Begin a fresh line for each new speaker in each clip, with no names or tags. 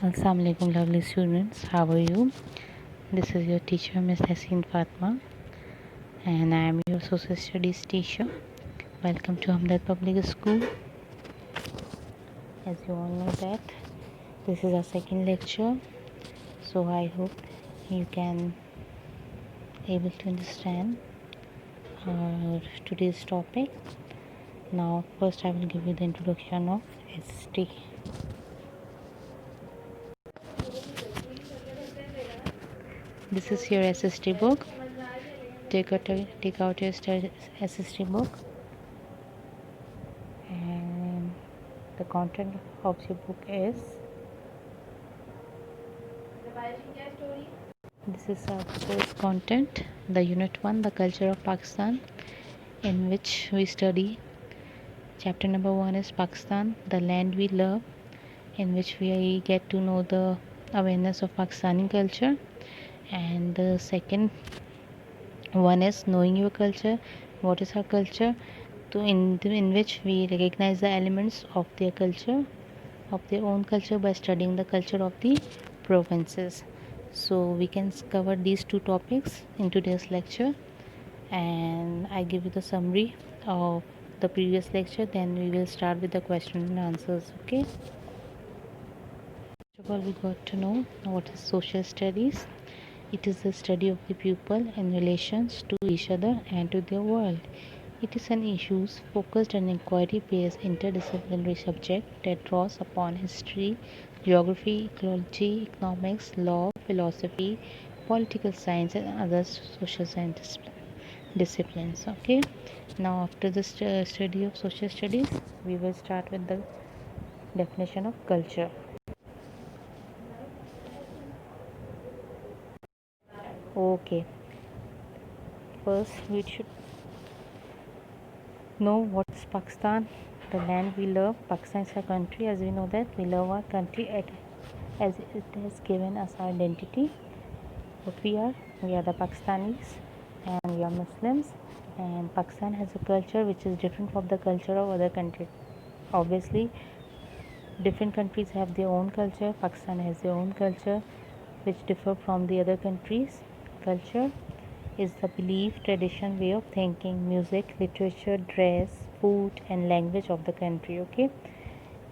Assalamualaikum lovely students, how are you? This is your teacher Miss Haseen Fatma and I am your social studies teacher. Welcome to Hamdard Public School. As you all know that this is our second lecture, so I hope you can able to understand our today's topic. Now first I will give you the introduction of ST. This is your SST book. Take out your SST book, and the content of your book is this is our first content, the unit 1, the culture of Pakistan, in which we study chapter number 1 is Pakistan, the land we love, in which we get to know the awareness of Pakistani culture, and the second one is knowing your culture, what is our culture, in which we recognize the elements of their culture, of their own culture, by studying the culture of the provinces. So we can cover these two topics in today's lecture, and I give you the summary of the previous lecture, then we will start with the question and answers. Okay, first of all we got to know what is social studies. It is the study of the pupil in relations to each other and to their world. It is an issues focused and inquiry based interdisciplinary subject that draws upon history, geography, ecology, economics, law, philosophy, political science, and other social science disciplines. Okay, now after the study of social studies, we will start with the definition of culture. Okay, first we should know what is Pakistan, the land we love. Pakistan is a country, as we know that we love our country as it has given us our identity. What we are the Pakistanis, and we are Muslims, and Pakistan has a culture which is different from the culture of other countries. Obviously, different countries have their own culture. Pakistan has their own culture which differ from the other countries. Culture is the belief, tradition, way of thinking, music, literature, dress, food, and language of the country. Okay,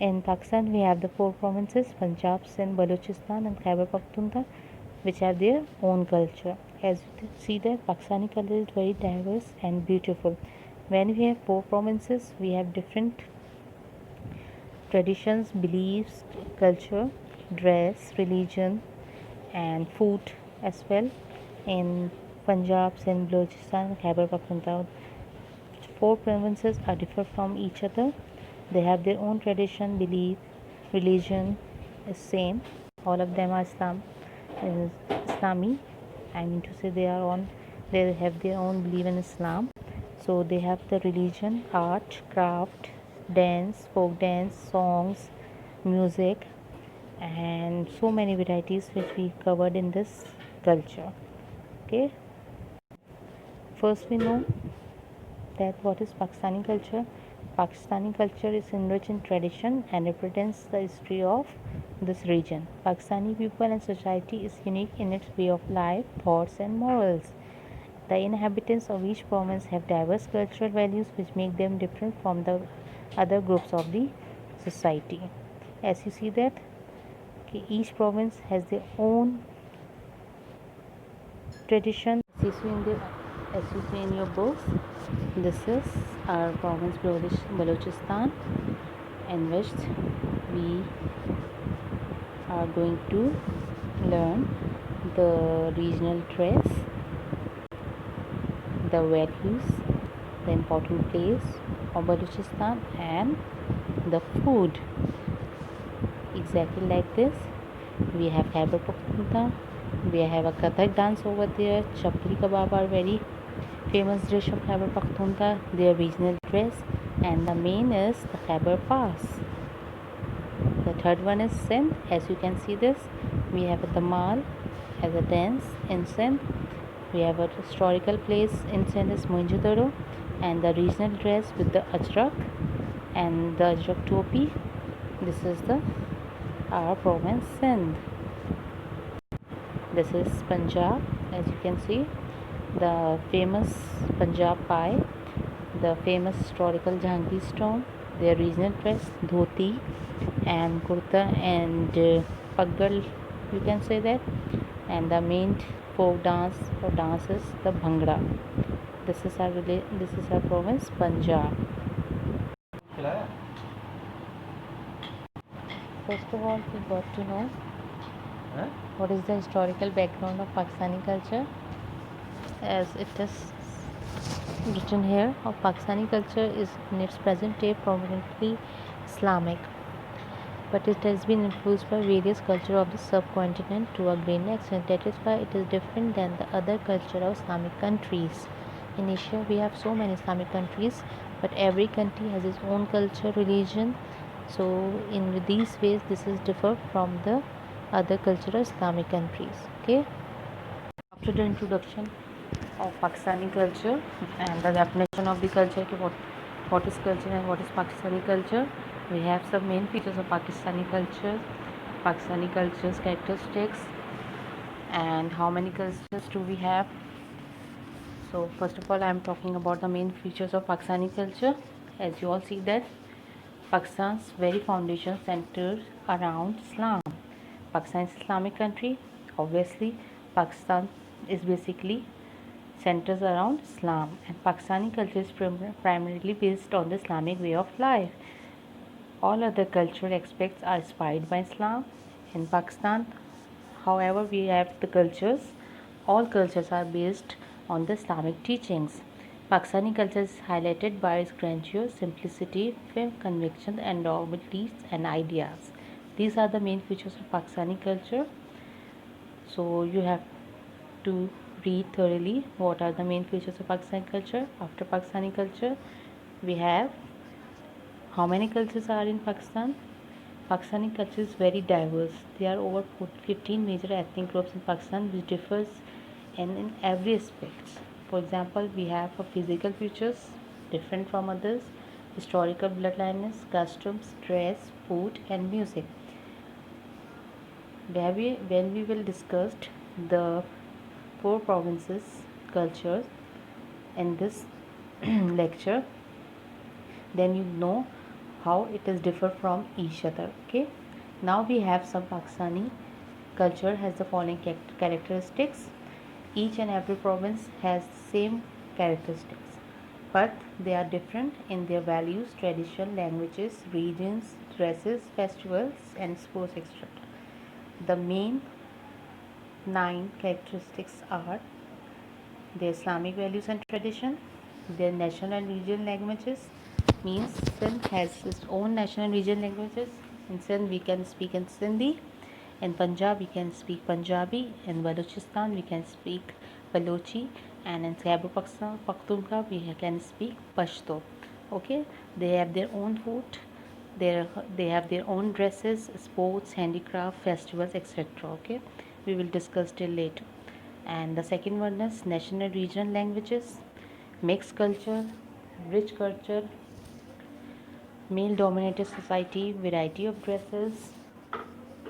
in Pakistan we have the 4 provinces: Punjab, Sindh, Balochistan, and Khyber Pakhtunkhwa, which have their own culture. As you see that Pakistani culture is very diverse and beautiful. When we have 4 provinces, we have different traditions, beliefs, culture, dress, religion, and food as well. In Punjab, Sindh, Balochistan, Khyber Pakhtunkhwa, 4 provinces are different from each other. They have their own tradition, belief, religion is same. All of them are Islami. I mean to say they have their own belief in Islam. So they have the religion, art, craft, dance, folk dance, songs, music, and so many varieties which we covered in this culture. Okay, first we know that what is Pakistani culture. Pakistani culture is enriched in tradition and represents the history of this region. Pakistani people and society is unique in its way of life, thoughts, and morals. The inhabitants of each province have diverse cultural values which make them different from the other groups of the society. As you see that each province has their own tradition. As you see in your books, this is our province Balochistan, in which we are going to learn the regional dress, the values, the important place of Balochistan, and the food. Exactly like this, we have Khyber Pakhtunkhwa. We have a Kathak dance over there. Chapli kebab are very famous dish of Khyber Pakhtunkhwa, their regional dress, and the main is the Khyber Pass. The third one is Sindh. As you can see this, we have the Damal as a dance in Sindh. We have a historical place in Sindh is Mohenjo-daro, and the regional dress with the Ajrak and the Ajrak topi. This is the our province Sindh. This is Punjab, as you can see, the famous Punjab pie, the famous historical Jahangir stone, their regional dress, dhoti and kurta and paggal, you can say that, and the main folk dance or dances, the bhangra. This is our province Punjab. First of all, we got to know what is the historical background of Pakistani culture. As it is written here, of Pakistani culture is in its present day prominently Islamic, but it has been influenced by various cultures of the subcontinent to a great extent. That is why it is different than the other culture of Islamic countries. In Asia, we have so many Islamic countries, but every country has its own culture, religion. So, in these ways, this is different from the other cultural Islamic countries. Okay. After the introduction of Pakistani culture and the definition of the culture, what is culture and what is Pakistani culture, we have some main features of Pakistani culture's characteristics, and how many cultures do we have. So first of all, I am talking about the main features of Pakistani culture. As you all see that Pakistan's very foundation centers around Islam. Pakistan is Islamic country. Obviously, Pakistan is basically centers around Islam, and Pakistani culture is primarily based on the Islamic way of life. All other cultural aspects are inspired by Islam. In Pakistan, however, we have the cultures. All cultures are based on the Islamic teachings. Pakistani culture is highlighted by its grandeur, simplicity, firm conviction, and noble beliefs and ideas. These are the main features of Pakistani culture. So you have to read thoroughly what are the main features of Pakistani culture. After Pakistani culture, we have how many cultures are in Pakistan. Pakistani culture is very diverse. There are over 15 major ethnic groups in Pakistan, which differs in every aspect. For example, we have a physical features different from others, historical bloodlines, customs, dress, food, and music. When we will discuss the 4 provinces cultures in this lecture, then you know how it is different from each other. Okay, now we have some Pakistani culture has the following characteristics. Each and every province has same characteristics, but they are different in their values, tradition, languages, regions, dresses, festivals, and sports, etc. The main 9 characteristics are their Islamic values and tradition, their national and regional languages. Means Sindh has its own national and regional languages. In Sindh we can speak in Sindhi. In Punjab we can speak Punjabi. In Balochistan we can speak Balochi, and in Khyber Pakhtunkhwa we can speak Pashto. Okay, they have their own food. They have their own dresses, sports, handicraft, festivals, etc. Okay, we will discuss till later. And the second one is national and regional languages, mixed culture, rich culture, male dominated society, variety of dresses,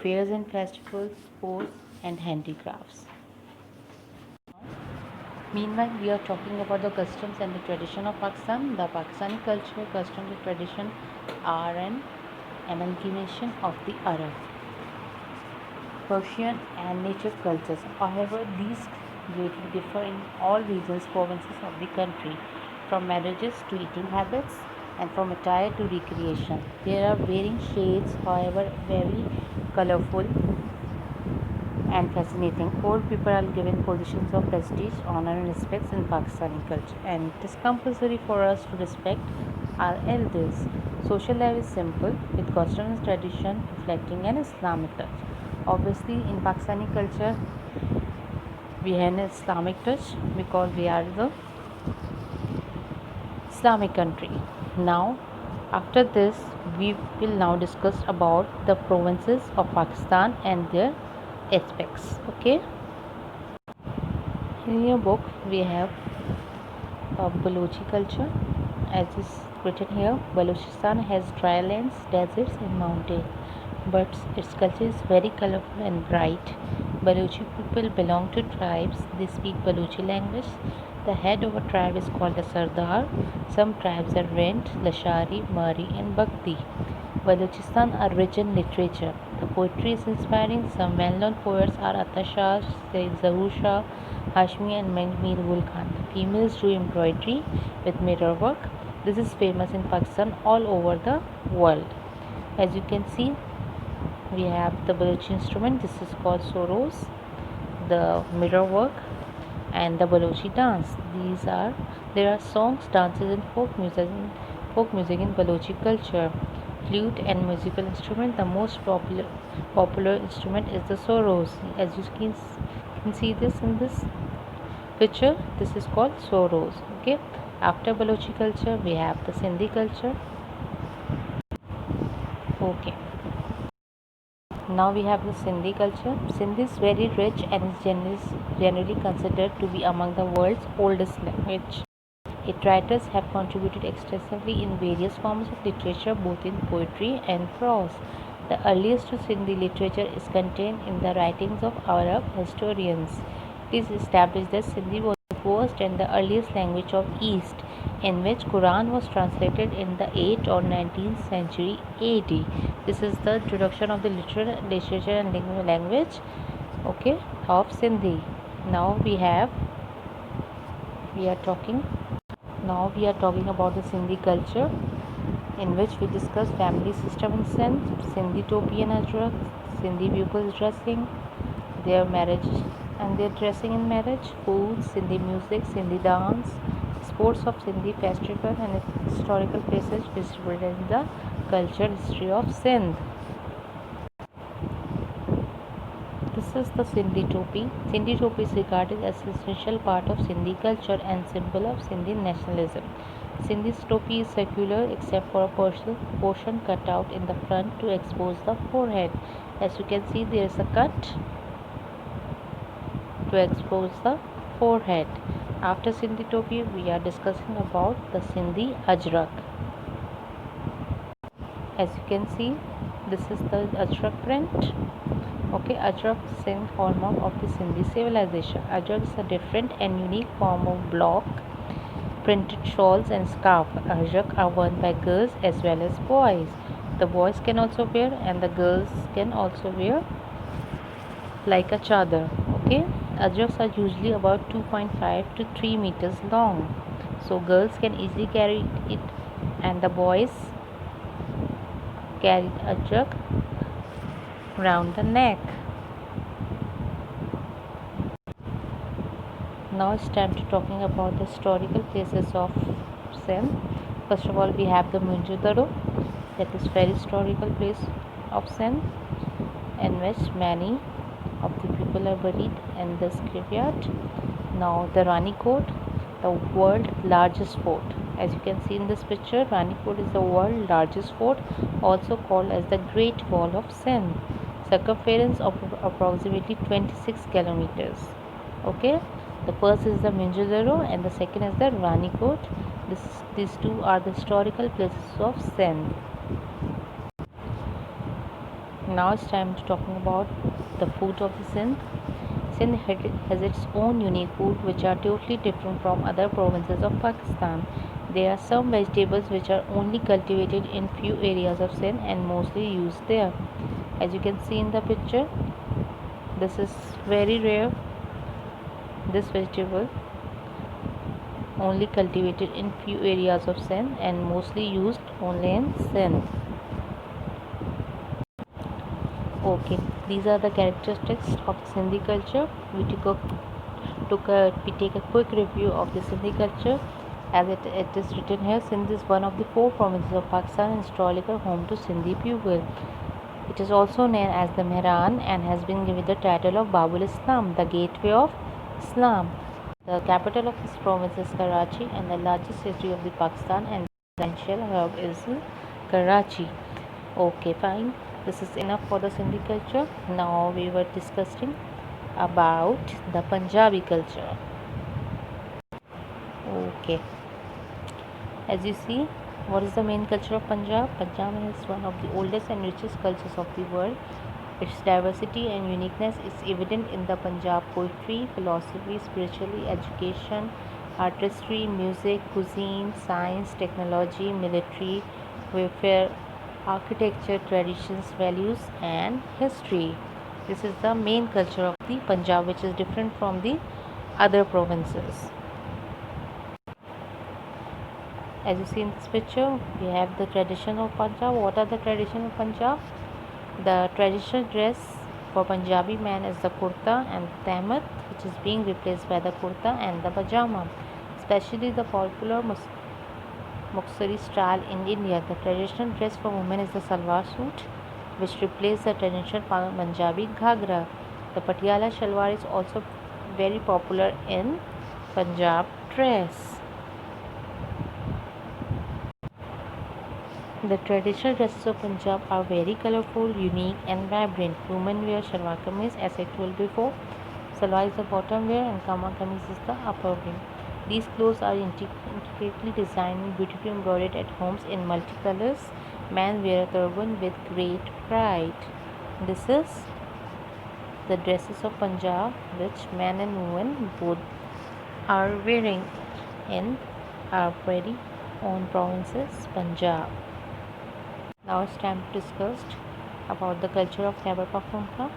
fairs and festivals, sports, and handicrafts. Meanwhile, we are talking about the customs and the tradition of Pakistan. The Pakistani culture, customs, and tradition are an amalgamation of the Arab, Persian, and native cultures. However, these greatly differ in all regions, provinces of the country, from marriages to eating habits, and from attire to recreation. There are varying shades, however, very colorful and fascinating. Old people are given positions of prestige, honor, and respect in Pakistani culture, and it is compulsory for us to respect our elders. Social life is simple, with customs and tradition reflecting an Islamic touch. Obviously, in Pakistani culture, we have an Islamic touch because we are the Islamic country. Now, after this, we will now discuss about the provinces of Pakistan and their aspects. Okay. In your book, we have Balochi culture. As is written here, Balochistan has dry lands, deserts, and mountains. but its culture is very colorful and bright. Balochi people belong to tribes. They speak Balochi language. The head of a tribe is called a Sardar. Some tribes are Rent, Lashari, Mari, and Bhakti. Balochistan are rich in literature. The poetry is inspiring. Some well-known poets are Atta Shah, Sayyid Zahur Shah, Hashmi, and Mir Gul Khan. The females do embroidery with mirror work. This is famous in Pakistan all over the world. As you can see, we have the Balochi instrument. This is called soros, the mirror work, and the Balochi dance. There are songs, dances, and folk music in Balochi culture. Flute and musical instrument. The most popular instrument is the soros. As you can see this in this picture, this is called soros. Okay. After Balochi culture, we have the Sindhi culture. Okay. Now we have the Sindhi culture. Sindhi is very rich and is generally considered to be among the world's oldest language. Its writers have contributed extensively in various forms of literature, both in poetry and prose. The earliest Sindhi literature is contained in the writings of Arab historians. It is established that Sindhi was the first and the earliest language of East, in which Quran was translated in the 8th or 19th century AD. This is the introduction of the literature and language, okay, of Sindhi. Now we are talking about the Sindhi culture, in which we discuss family system in Sindh, Sindhi topi and ajrak, Sindhi pupils dressing, their marriage and their dressing in marriage, food, Sindhi music, Sindhi dance, sports of Sindhi festival, and historical places which represent the cultural history of Sindh. This is the Sindhi topi. Sindhi topi is regarded as an essential part of Sindhi culture and symbol of Sindhi nationalism. Sindhi's topi is circular except for a portion cut out in the front to expose the forehead. As you can see, there is a cut to expose the forehead. After Sindhi topi, we are discussing about the Sindhi ajrak. As you can see, this is the ajrak print. Okay, ajrak is a hallmark of the Sindhi civilization. Ajrak is a different and unique form of block printed shawls and scarf. Ajrak are worn by girls as well as boys. The boys can also wear and the girls can also wear like a chadar. Okay, ajraks are usually about 2.5 to 3 meters long, so girls can easily carry it, and the boys carry ajrak round the neck. Now it's time to talking about the historical places of Sindh. First of all, we have the Mohenjo-daro, that is very historical place of Sindh, in which many of the people are buried in this graveyard. Now the Rani Kot, the world's largest fort. As you can see in this picture, Rani Kot is the world's largest fort, also called as the Great Wall of Sindh. Circumference of approximately 26 kilometers. Okay, the first is the Mohenjo-daro and the second is the Rani Kot. These two are the historical places of Sindh. Now it's time to talking about the food of the Sindh. Sindh has its own unique food which are totally different from other provinces of Pakistan. There are some vegetables which are only cultivated in few areas of Sindh and mostly used there. As you can see in the picture, this is very rare. This vegetable only cultivated in few areas of Sindh and mostly used only in Sindh. Okay, these are the characteristics of Sindhi culture. We take a quick review of the Sindhi culture. As it is written here, Sindh is one of the 4 provinces of Pakistan and historical home to Sindhi people. It is also known as the Mehran and has been given the title of Babul Islam, the gateway of Islam. The capital of this province is Karachi and the largest city of the Pakistan and the financial hub is Karachi. Okay, fine. This is enough for the Sindhi culture. Now we were discussing about the Punjabi culture. Okay, as you see, What is the main culture of Punjab? Punjab is one of the oldest and richest cultures of the world. Its diversity and uniqueness is evident in the Punjab poetry, philosophy, spirituality, education, artistry, music, cuisine, science, technology, military, warfare, architecture, traditions, values, and history. This is the main culture of the Punjab, which is different from the other provinces. As you see in this picture, we have the tradition of Punjab. What are the tradition of Punjab? The traditional dress for Punjabi man is the kurta and tahmat, which is being replaced by the kurta and the pajama. Especially the popular Muxari style in India. The traditional dress for women is the salwar suit, which replaced the traditional Punjabi ghagra. The Patiala shalwar is also very popular in Punjab dress. The traditional dresses of Punjab are very colorful, unique, and vibrant. Women wear shalwar kameez, as I told before. Salwar is the bottom wear, and kama kameez is the upper wear. These clothes are intricately designed and beautifully embroidered at homes in multicolors. Men wear a turban with great pride. This is the dresses of Punjab, which men and women both are wearing in our very own provinces, Punjab. Now it's time to discuss about the culture of Khyber Pakhtunkhwa.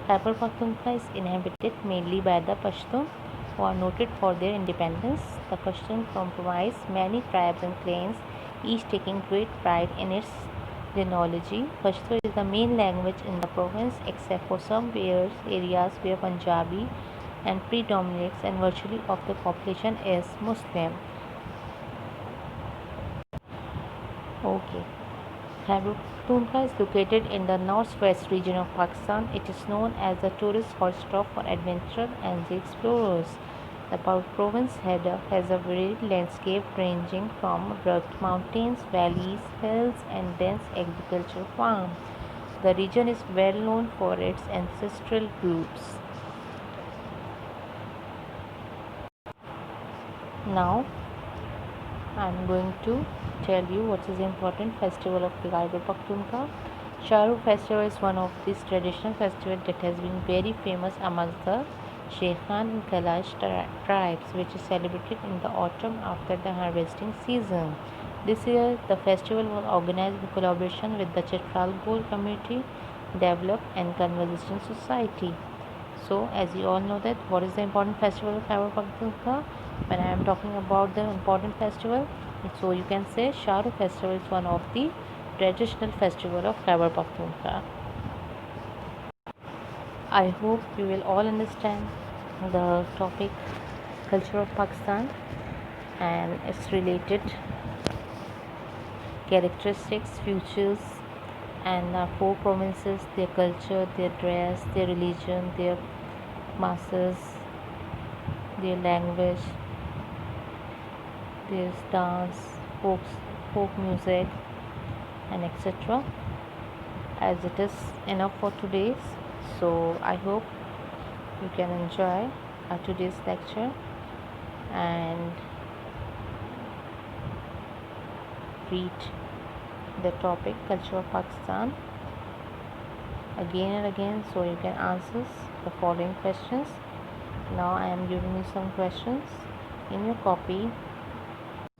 Khyber Pakhtunkhwa is inhabited mainly by the Pashtun, who are noted for their independence. The Pashtun comprise many tribes and clans, each taking great pride in its genealogy. Pashto is the main language in the province, except for some areas where Punjabi and predominates, and virtually of the population is Muslim. Okay. Khyber Pakhtunkhwa is located in the northwest region of Pakistan. It is known as the tourist hotspot for adventure and the explorers. The province has a varied landscape ranging from rugged mountains, valleys, hills, and dense agricultural farms. The region is well known for its ancestral roots. Now, I am going to tell you what is the important festival of Khyber Pakhtunkhwa. Sharu festival is one of these traditional festivals that has been very famous amongst the Shekhan and Kailash tribes, which is celebrated in the autumn after the harvesting season. This year, the festival was organized in collaboration with the Chitral Gol Community Develop and Conservation Society. So, as you all know that what is the important festival of Khyber Pakhtunkhwa? When I am talking about the important festival, so you can say Sharu festival is one of the traditional festival of Khyber Pakhtunkhwa. I hope you will all understand the topic culture of Pakistan and its related characteristics, features, and our four provinces, their culture, their dress, their religion, their masses, their language, their dance, folk music, and etc. As it is enough for today's, so I hope you can enjoy our today's lecture and read the topic culture of Pakistan again and again, so you can answer the following questions. Now I am giving you some questions in your copy,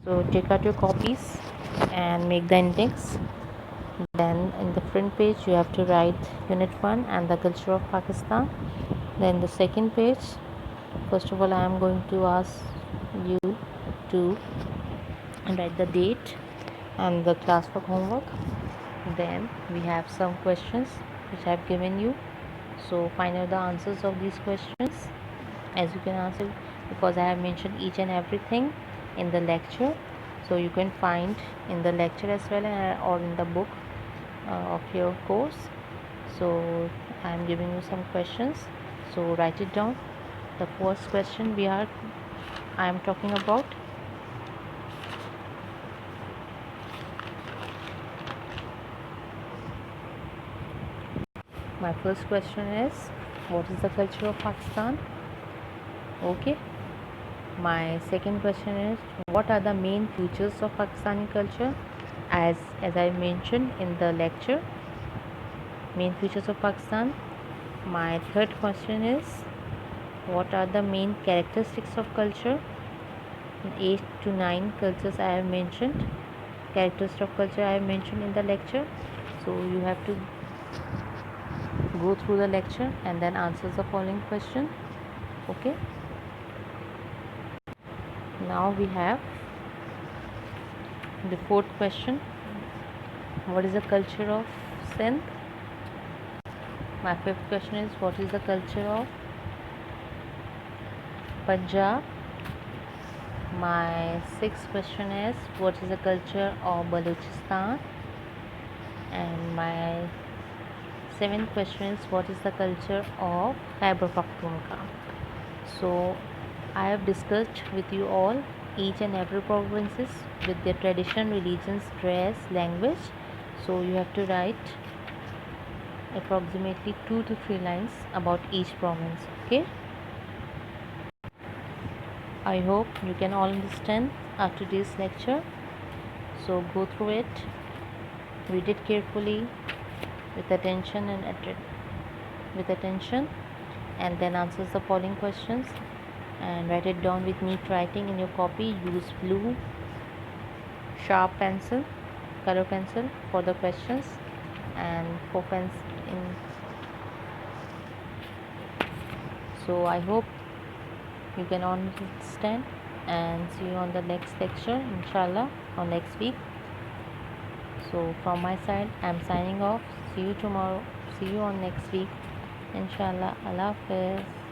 so take out your copies and make the index. Then in the front page you have to write unit 1 and the culture of Pakistan. Then the second page, first of all I am going to ask you to write the date and the classwork homework. Then we have some questions which I have given you, so find out the answers of these questions as you can answer, because I have mentioned each and everything in the lecture, so you can find in the lecture as well or in the book of your course. So I am giving you some questions, so write it down. The first question I am talking about, my first question is, what is the culture of Pakistan? Okay. My second question is, what are the main features of Pakistani culture? as I mentioned in the lecture, main features of Pakistan. My third question is, what are the main characteristics of culture? 8 to 9 cultures I have mentioned, characteristics of culture I have mentioned in the lecture. So you have to go through the lecture and then answer the following question. Okay, now we have the fourth question. What is the culture of Sindh? My fifth question is, what is the culture of Punjab? My sixth question is, what is the culture of Balochistan? And my seventh question is, what is the culture of Khyber Pakhtunkhwa? So I have discussed with you all each and every provinces with their tradition, religions, dress, language. So you have to write approximately 2 to 3 lines about each province. Okay, I hope you can all understand after this lecture. So go through it, read it carefully with attention and then answer the following questions and write it down with neat writing in your copy. Use blue sharp pencil, color pencil for the questions, and for pens in. So I hope you can understand, and see you on the next lecture inshallah, or next week. So from my side, I'm signing off. See you tomorrow. See you on next week inshallah. Allah Hafiz.